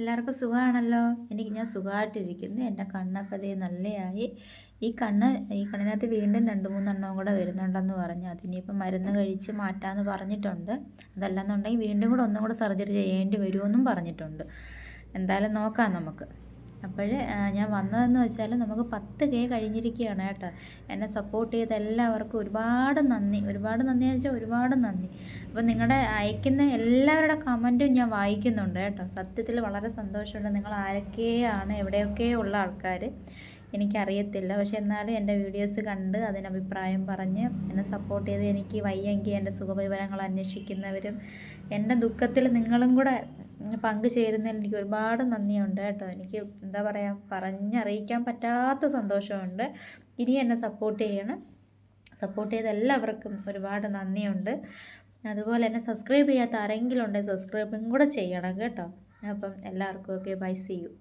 എല്ലാവർക്കും സുഖമാണല്ലോ. ഞാൻ സുഖമായിട്ടിരിക്കുന്നു. എൻ്റെ കണ്ണൊക്കെ ദേ നല്ലയായി. ഈ കണ്ണിനകത്ത് വീണ്ടും 2-3 കൂടെ വരുന്നുണ്ടെന്ന് പറഞ്ഞു. അതിനിപ്പം മരുന്ന് കഴിച്ച് മാറ്റാമെന്ന് പറഞ്ഞിട്ടുണ്ട്. അതല്ലെന്നുണ്ടെങ്കിൽ വീണ്ടും കൂടെ ഒന്നും കൂടെ സർജറി ചെയ്യേണ്ടി വരുമെന്നും പറഞ്ഞിട്ടുണ്ട്. എന്തായാലും നോക്കാം നമുക്ക്. ഞാൻ വന്നതെന്ന് വെച്ചാൽ നമുക്ക് 10K കഴിഞ്ഞിരിക്കുകയാണ് കേട്ടോ. എന്നെ സപ്പോർട്ട് ചെയ്ത എല്ലാവർക്കും ഒരുപാട് നന്ദി. ഒരുപാട് നന്ദിയെന്ന് വെച്ചാൽ ഒരുപാട് നന്ദി. അപ്പോൾ നിങ്ങളുടെ അയക്കുന്ന എല്ലാവരുടെ കമൻറ്റും ഞാൻ വായിക്കുന്നുണ്ട് കേട്ടോ. സത്യത്തിൽ വളരെ സന്തോഷമുണ്ട്. നിങ്ങൾ ആരൊക്കെയാണ്, എവിടെയൊക്കെ ഉള്ള ആൾക്കാർ എനിക്കറിയത്തില്ല. പക്ഷെ എന്നാലും എൻ്റെ വീഡിയോസ് കണ്ട് അതിന് അഭിപ്രായം പറഞ്ഞ് എന്നെ സപ്പോർട്ട് ചെയ്ത് എനിക്ക് വയ്യെങ്കിൽ എൻ്റെ സുഖവിവരങ്ങൾ അന്വേഷിക്കുന്നവരും എൻ്റെ ദുഃഖത്തിൽ നിങ്ങളും കൂടെ പങ്കുചേരുന്നതിൽ എനിക്ക് ഒരുപാട് നന്ദിയുണ്ട് കേട്ടോ. എനിക്ക് എന്താ പറയുക, പറഞ്ഞറിയിക്കാൻ പറ്റാത്ത സന്തോഷമുണ്ട്. ഇനി എന്നെ സപ്പോർട്ട് ചെയ്യണം. സപ്പോർട്ട് ചെയ്ത എല്ലാവർക്കും ഒരുപാട് നന്ദിയുണ്ട്. അതുപോലെ എന്നെ സബ്സ്ക്രൈബ് ചെയ്യാത്ത ആരെങ്കിലും ഉണ്ടെങ്കിൽ സബ്സ്ക്രൈബും കൂടെ ചെയ്യണം കേട്ടോ. അപ്പം എല്ലാവർക്കും ഓക്കെ, ബൈ, സീ യു.